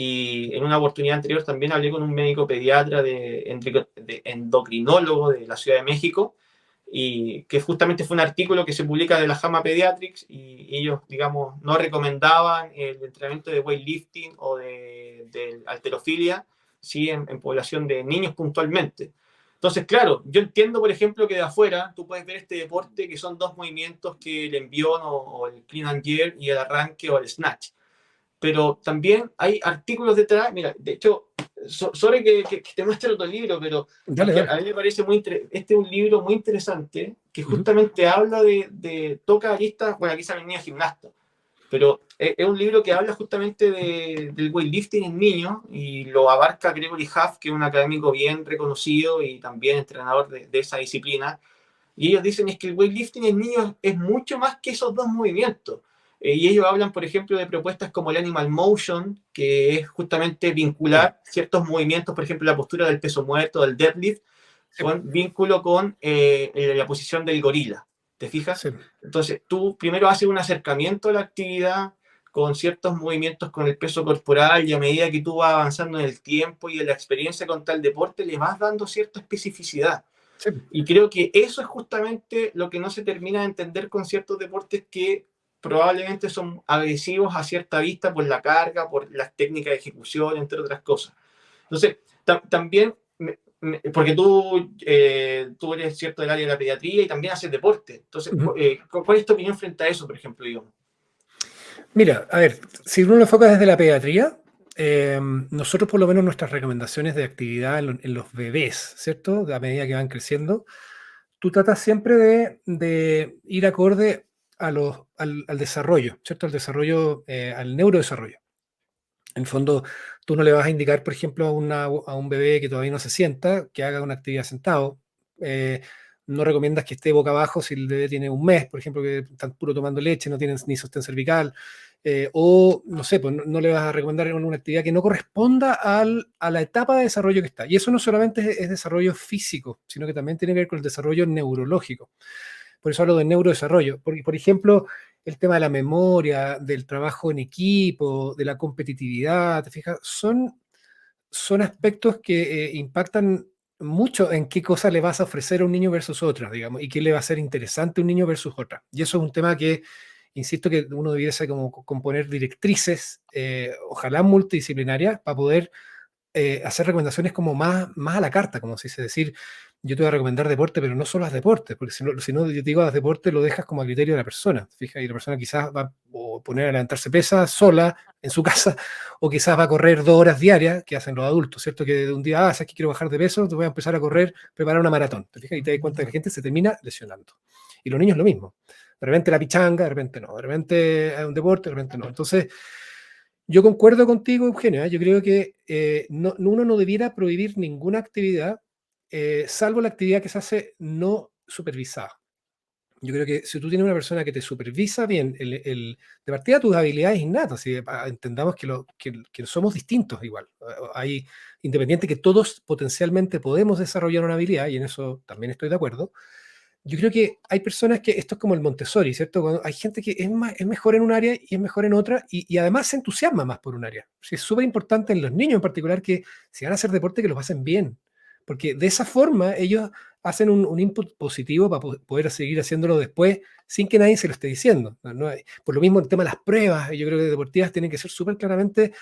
y en una oportunidad anterior también hablé con un médico pediatra de endocrinólogo de la Ciudad de México, y que justamente fue un artículo que se publica de la JAMA Pediatrics, y ellos, digamos, no recomendaban el entrenamiento de weightlifting o de halterofilia, sí, en población de niños puntualmente. Entonces, claro, yo entiendo, por ejemplo, que de afuera tú puedes ver este deporte que son dos movimientos, que el envión o el clean and jerk, y el arranque o el snatch. Pero también hay artículos detrás. Mira, de hecho, sorry que te muestre otro libro, pero es Dale, que a dale. mí me parece muy este es un libro muy interesante, que Ujú. justamente habla toca aristas. Bueno, aquí sale niña gimnasta, pero es un libro que habla justamente del weightlifting en niños, y lo abarca Gregory Huff, que es un académico bien reconocido y también entrenador de esa disciplina. Y ellos dicen es que el weightlifting en niños es mucho más que esos dos movimientos. Y ellos hablan, por ejemplo, de propuestas como el Animal Motion, que es justamente Sí, vincular ciertos movimientos, por ejemplo, la postura del peso muerto, del deadlift, sí, con vínculo con la posición del gorila. ¿Te fijas? sí. Entonces, tú primero haces un acercamiento a la actividad con ciertos movimientos con el peso corporal, y a medida que tú vas avanzando en el tiempo y en la experiencia con tal deporte, le vas dando cierta especificidad. Sí. Y creo que eso es justamente lo que no se termina de entender con ciertos deportes, que probablemente son agresivos a cierta vista por la carga, por las técnicas de ejecución, entre otras cosas. Entonces, también, porque tú eres cierto del área de la pediatría y también haces deporte. Entonces, Ujú. ¿cuál es tu opinión frente a eso, por ejemplo, digamos? Mira, a ver, si uno lo enfoca desde la pediatría, nosotros por lo menos nuestras recomendaciones de actividad en los bebés, ¿cierto? A medida que van creciendo, tú tratas siempre de ir acorde al desarrollo, ¿cierto? Al desarrollo, al neurodesarrollo. En el fondo, tú no le vas a indicar, por ejemplo, a un bebé que todavía no se sienta, que haga una actividad sentado. Eh, no recomiendas que esté boca abajo si el bebé tiene un mes, por ejemplo, que están puro tomando leche, no tienen ni sostén cervical. O, no sé, pues no le vas a recomendar una actividad que no corresponda a la etapa de desarrollo que está. Y eso no solamente es desarrollo físico, sino que también tiene que ver con el desarrollo neurológico. Por eso hablo de neurodesarrollo. Porque, por ejemplo, el tema de la memoria, del trabajo en equipo, de la competitividad, ¿te fijas? Son aspectos que impactan mucho en qué cosa le vas a ofrecer a un niño versus otra, digamos, y qué le va a ser interesante a un niño versus otra. Y eso es un tema que, insisto, que uno debiese como componer directrices, ojalá multidisciplinarias, para poder hacer recomendaciones como más a la carta, como se dice, decir, yo te voy a recomendar deporte, pero no solo haz deporte, porque si no yo te digo haz deporte, lo dejas como a criterio de la persona, fija, y la persona quizás va a poner a levantarse pesas sola en su casa, o quizás va a correr 2 horas diarias, que hacen los adultos, ¿cierto? Que de un día, sabes que quiero bajar de peso, te voy a empezar a correr, preparar una maratón, ¿te fijas? Y te das cuenta que la gente se termina lesionando. Y los niños lo mismo. De repente la pichanga, de repente no, de repente hay un deporte, de repente no. Entonces, yo concuerdo contigo, Eugenio, ¿eh? Yo creo que uno no debiera prohibir ninguna actividad, salvo la actividad que se hace no supervisada. Yo creo que si tú tienes una persona que te supervisa bien, de partida tus habilidades innatas, y entendamos que somos distintos igual. Hay, independiente que todos potencialmente podemos desarrollar una habilidad, y en eso también estoy de acuerdo. Yo creo que hay personas que esto es como el Montessori, ¿cierto? Cuando hay gente que es mejor en un área y es mejor en otra, y además se entusiasma más por un área. Sí, es súper importante en los niños en particular que si van a hacer deporte que los hacen bien, porque de esa forma ellos hacen un input positivo para poder seguir haciéndolo después sin que nadie se lo esté diciendo. Por lo mismo el tema de las pruebas, yo creo que deportivas tienen que ser súper claramente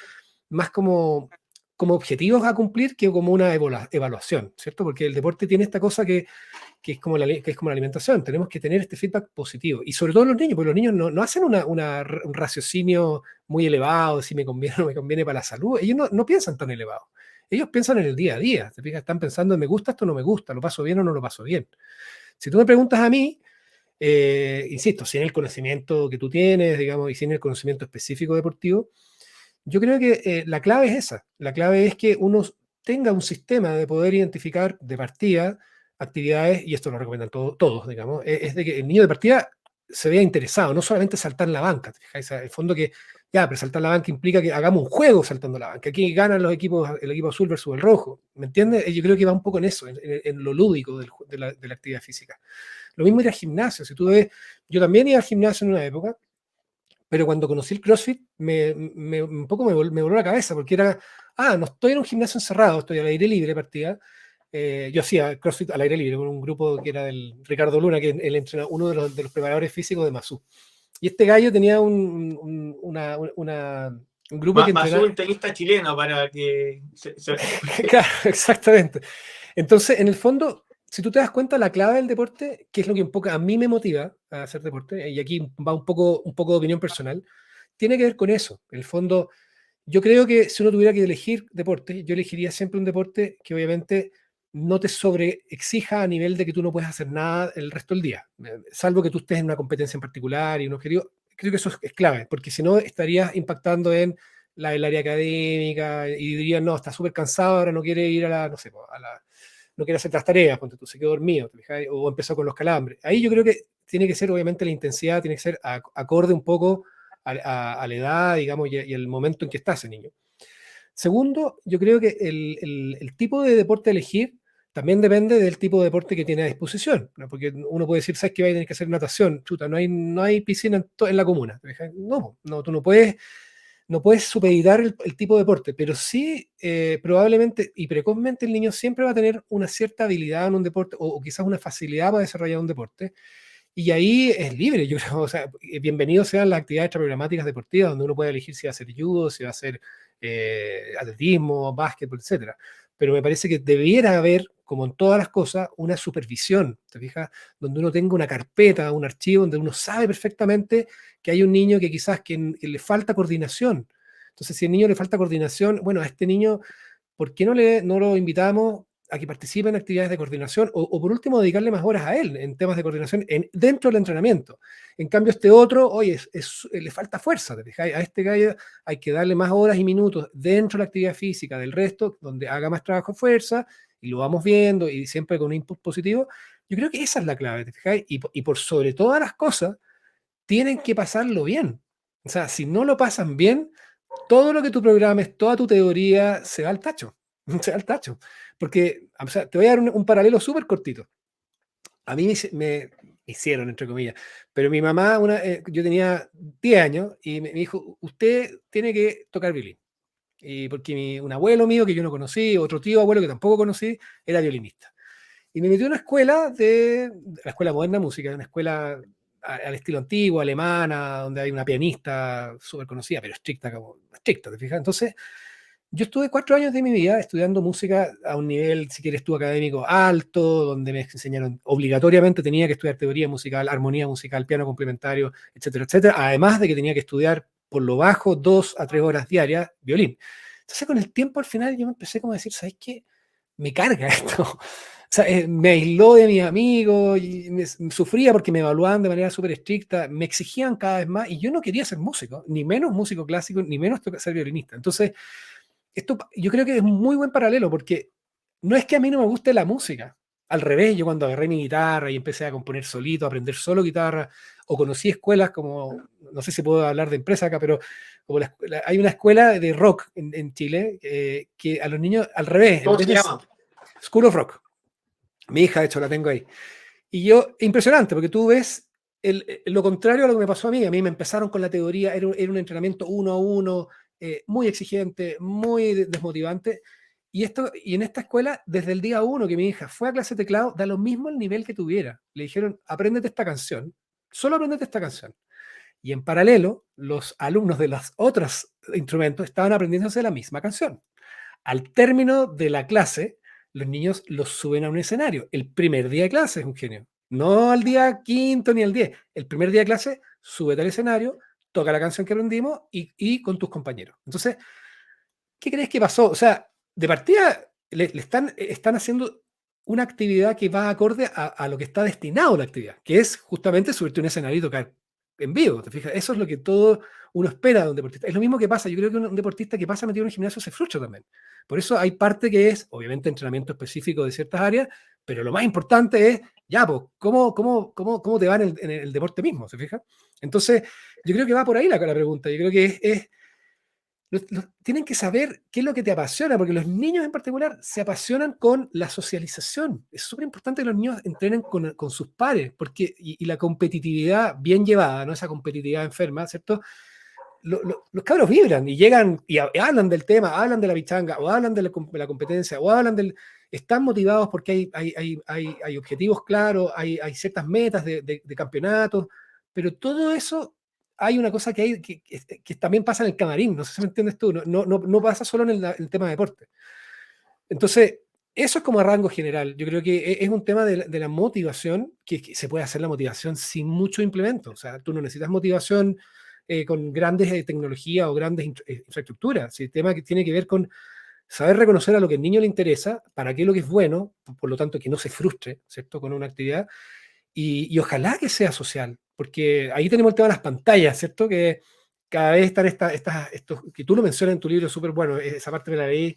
más como objetivos a cumplir que como una evaluación, ¿cierto? Porque el deporte tiene esta cosa que es como que es como la alimentación. Tenemos que tener este feedback positivo. Y sobre todo los niños, porque los niños no hacen un raciocinio muy elevado, si me conviene o no me conviene para la salud. Ellos no piensan tan elevado. Ellos piensan en el día a día. ¿Te fijas? Están pensando en me gusta esto o no me gusta, lo paso bien o no lo paso bien. Si tú me preguntas a mí, insisto, sin el conocimiento que tú tienes, digamos, y sin el conocimiento específico deportivo, yo creo que la clave es esa. La clave es que uno tenga un sistema de poder identificar de partida actividades, y esto lo recomiendan todos, digamos, es de que el niño de partida se vea interesado, no solamente saltar en la banca. ¿Te fijáis? En el fondo que, ya, pero saltar la banca implica que hagamos un juego saltando la banca. Aquí ganan los equipos, el equipo azul versus el rojo. ¿Me entiendes? Yo creo que va un poco en eso, en lo lúdico de la actividad física. Lo mismo ir al gimnasio. Si tú ves, yo también iba al gimnasio en una época, Pero cuando conocí el CrossFit, un poco me voló la cabeza, porque era, no estoy en un gimnasio encerrado, estoy al aire libre, partida. Yo hacía CrossFit al aire libre con un grupo que era del Ricardo Luna, que es uno de los preparadores físicos de Masú. Y este gallo tenía un grupo que Más entrenaba. un tenista chileno para que... Claro, exactamente. Entonces, en el fondo, si tú te das cuenta, la clave del deporte, que es lo que un poco a mí me motiva a hacer deporte, y aquí va un poco de opinión personal, tiene que ver con eso. En el fondo, yo creo que si uno tuviera que elegir deporte, yo elegiría siempre un deporte que obviamente no te sobreexija a nivel de que tú no puedes hacer nada el resto del día, salvo que tú estés en una competencia en particular y un objetivo. Creo que eso es clave, porque si no estarías impactando en el área académica y dirían, no, está súper cansado, ahora no quiere ir a la, no sé, no quiere hacer las tareas, ponte tú, se quedó dormido, o empezó con los calambres. Ahí yo creo que tiene que ser, obviamente, la intensidad, tiene que ser acorde un poco a la edad, digamos, y el momento en que está ese niño. Segundo, yo creo que el tipo de deporte a elegir también depende del tipo de deporte que tiene a disposición, ¿no? Porque uno puede decir, ¿sabes que va a tener que hacer natación? Chuta, no hay piscina en la comuna. No, tú no puedes supeditar el tipo de deporte, pero sí probablemente y precozmente el niño siempre va a tener una cierta habilidad en un deporte o quizás una facilidad para desarrollar un deporte. Y ahí es libre, yo creo. O sea, bienvenidos sean las actividades extraprogramáticas deportivas, donde uno puede elegir si va a hacer judo, si va a hacer atletismo, básquetbol, etcétera. Pero me parece que debiera haber, como en todas las cosas, una supervisión, ¿te fijas? Donde uno tenga una carpeta, un archivo, donde uno sabe perfectamente que hay un niño que quizás que le falta coordinación. Entonces, si al niño le falta coordinación, bueno, a este niño, ¿por qué no lo invitamos a que participe en actividades de coordinación o por último dedicarle más horas a él en temas de coordinación dentro del entrenamiento? En cambio, este otro, oye, le falta fuerza, ¿te fijas? A este gallo hay que darle más horas y minutos dentro de la actividad física del resto, donde haga más trabajo de fuerza y lo vamos viendo y siempre con un input positivo. Yo creo que esa es la clave, ¿te fijas? Y por sobre todas las cosas, tienen que pasarlo bien. O sea, si no lo pasan bien, todo lo que tú programes, toda tu teoría se va al tacho. Se va al tacho. Porque, o sea, te voy a dar un paralelo súper cortito. A mí me hicieron, entre comillas, pero mi mamá, yo tenía 10 años y me dijo, usted tiene que tocar violín. Y porque un abuelo mío que yo no conocí, otro tío abuelo que tampoco conocí, era violinista. Y me metió a una escuela la escuela moderna de música, una escuela al estilo antiguo, alemana, donde hay una pianista súper conocida, pero estricta, como estricta, ¿te fijas? Entonces, yo estuve 4 años de mi vida estudiando música a un nivel, si quieres tú, académico alto, donde me enseñaron, obligatoriamente tenía que estudiar teoría musical, armonía musical, piano complementario, etcétera, etcétera, además de que tenía que estudiar por lo bajo 2 a 3 horas diarias violín. Entonces, con el tiempo, al final, yo me empecé como a decir, ¿sabes qué? Me carga esto. O sea, me aisló de mis amigos, y sufría porque me evaluaban de manera súper estricta, me exigían cada vez más y yo no quería ser músico, ni menos músico clásico, ni menos ser violinista. Entonces, esto yo creo que es un muy buen paralelo porque no es que a mí no me guste la música. Al revés, yo cuando agarré mi guitarra y empecé a componer solito, a aprender solo guitarra, o conocí escuelas como, no sé si puedo hablar de empresa acá, pero como hay una escuela de rock en Chile que a los niños, al revés, en ¿Cómo vez se de llama? School of Rock. Mi hija, de hecho, la tengo ahí. Y yo, impresionante, porque tú ves lo contrario a lo que me pasó a mí. A mí me empezaron con la teoría, era un entrenamiento 1 a 1, muy exigente, muy desmotivante. Y en esta escuela, desde el día 1 que mi hija fue a clase de teclado, da lo mismo el nivel que tuviera. Le dijeron, apréndete esta canción, solo apréndete esta canción. Y en paralelo, los alumnos de los otros instrumentos estaban aprendiéndose la misma canción. Al término de la clase, los niños los suben a un escenario. El primer día de clase es un genio. No al día quinto ni al 10. El primer día de clase, súbete al escenario, toca la canción que aprendimos y con tus compañeros. Entonces, ¿qué crees que pasó? O sea, de partida le están haciendo una actividad que va acorde a lo que está destinado la actividad, que es justamente subirte a un escenario y tocar en vivo. ¿Te fijas? Eso es lo que todo uno espera de un deportista. Es lo mismo que pasa. Yo creo que un deportista que pasa metido en un gimnasio se frustra también. Por eso hay parte que es, obviamente, entrenamiento específico de ciertas áreas, pero lo más importante es, ya, pues, ¿cómo te va en el deporte mismo? ¿Se fija? Entonces, yo creo que va por ahí la pregunta. Yo creo que es Tienen que saber qué es lo que te apasiona, porque los niños en particular se apasionan con la socialización. Es súper importante que los niños entrenen con sus pares, porque, y la competitividad bien llevada, no esa competitividad enferma, ¿cierto? Los cabros vibran y llegan y hablan del tema, hablan de la bichanga, o hablan de la competencia, o hablan del... Están motivados porque hay objetivos claros, hay ciertas metas de campeonatos, pero todo eso hay una cosa que también pasa en el camarín, no sé si me entiendes tú, no pasa solo en el tema de deporte. Entonces, eso es como a rango general. Yo creo que es un tema de la motivación, que se puede hacer la motivación sin mucho implemento. O sea, tú no necesitas motivación con grandes tecnologías o grandes infraestructuras. El tema que tiene que ver con saber reconocer a lo que al niño le interesa, para qué es lo que es bueno, por lo tanto que no se frustre, ¿cierto?, con una actividad, y ojalá que sea social, porque ahí tenemos el tema de las pantallas, ¿cierto?, que cada vez están estos, que tú lo mencionas en tu libro, súper bueno, esa parte me la leí,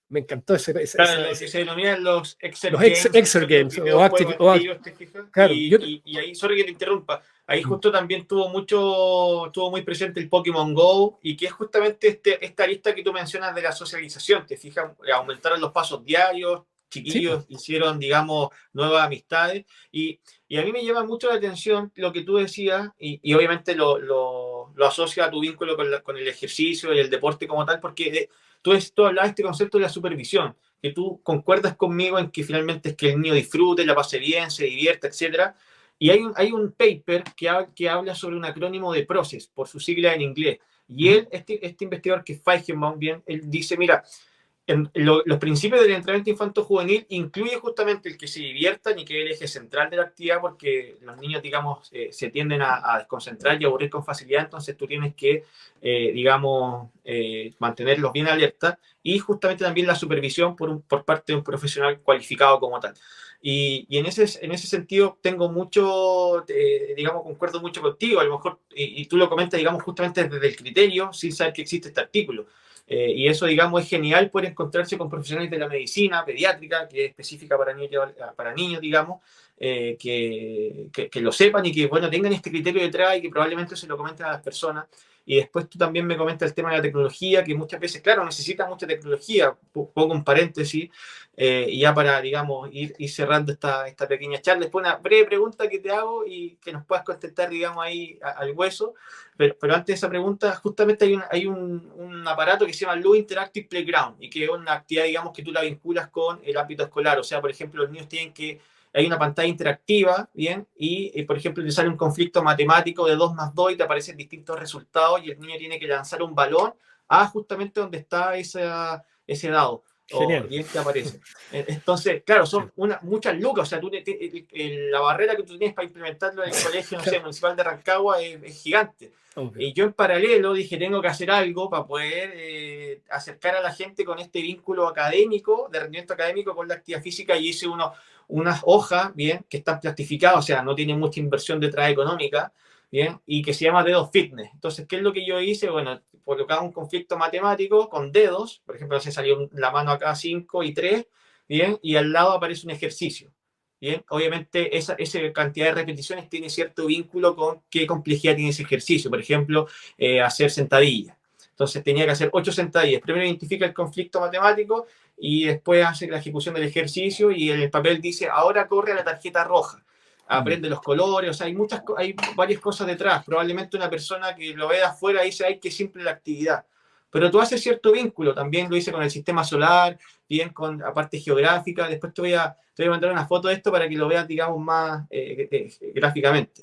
me encantó Claro, lo que se denominan los Exert los Games, que Exer son los Games o videojuegos Active, activos, ¿te fijas? claro, Y ahí, sorry que te interrumpa, ahí justo también tuvo muy presente el Pokémon Go, y que es justamente esta lista que tú mencionas de la socialización, ¿te fijas? Aumentaron los pasos diarios, sí, pues, chiquillos hicieron, digamos, nuevas amistades, y a mí me llama mucho la atención lo que tú decías, y obviamente lo asocia a tu vínculo con el ejercicio y el deporte como tal, porque tú hablabas de este concepto de la supervisión, que tú concuerdas conmigo en que finalmente es que el niño disfrute, la pase bien, se divierta, etcétera. Y hay un paper que habla sobre un acrónimo de PROCESS, por su sigla en inglés. Y este investigador que es Feigenbaum, bien, él dice, mira, los principios del entrenamiento infanto-juvenil incluye justamente el que se diviertan y que es el eje central de la actividad, porque los niños, digamos, se tienden a desconcentrar y aburrir con facilidad, entonces tú tienes que, digamos, mantenerlos bien alerta, y justamente también la supervisión por parte de un profesional cualificado como tal. Y en ese sentido tengo mucho, digamos, concuerdo mucho contigo, a lo mejor, y tú lo comentas, digamos, justamente desde el criterio, sin saber que existe este artículo. Y eso, digamos, es genial poder encontrarse con profesionales de la medicina pediátrica, que es específica para niños, digamos, que lo sepan y que, bueno, tengan este criterio detrás y que probablemente se lo comenten a las personas. Y después tú también me comentas el tema de la tecnología, que muchas veces, claro, necesita mucha tecnología, pongo un paréntesis, y ya para, digamos, ir cerrando esta pequeña charla. Después una breve pregunta que te hago y que nos puedas contestar, digamos, ahí al hueso. Pero antes de esa pregunta, justamente hay un aparato que se llama Lou Interactive Playground, y que es una actividad, digamos, que tú la vinculas con el ámbito escolar. O sea, por ejemplo, los niños hay una pantalla interactiva, ¿bien? Y, por ejemplo, te sale un conflicto matemático de 2 más 2 y te aparecen distintos resultados, y el niño tiene que lanzar un balón a justamente donde está ese dado. genial. Y te aparece. Entonces, claro, son muchas lucas. O sea, la barrera que tú tienes para implementarlo en el colegio, no sé, municipal de Rancagua es gigante. Obvio. Y yo en paralelo dije, tengo que hacer algo para poder acercar a la gente con este vínculo académico, de rendimiento académico con la actividad física, y hice unas hojas, bien, que están plastificadas, o sea, no tienen mucha inversión detrás económica, bien, y que se llama Dedos Fitness. Entonces, ¿qué es lo que yo hice? Bueno, colocaba un conflicto matemático con dedos, por ejemplo, se salió la mano acá 5 y 3, bien, y al lado aparece un ejercicio. Bien, obviamente esa cantidad de repeticiones tiene cierto vínculo con qué complejidad tiene ese ejercicio. Por ejemplo, hacer sentadillas. Entonces tenía que hacer 8 sentadillas. Primero identifica el conflicto matemático y después hace la ejecución del ejercicio, y en el papel dice, ahora corre a la tarjeta roja. Aprende los colores, o sea, hay varias cosas detrás. Probablemente una persona que lo ve de afuera dice, ay, qué simple la actividad. Pero tú haces cierto vínculo, también lo hice con el sistema solar, bien con la parte geográfica. Después te voy a mandar una foto de esto para que lo veas, digamos, más gráficamente.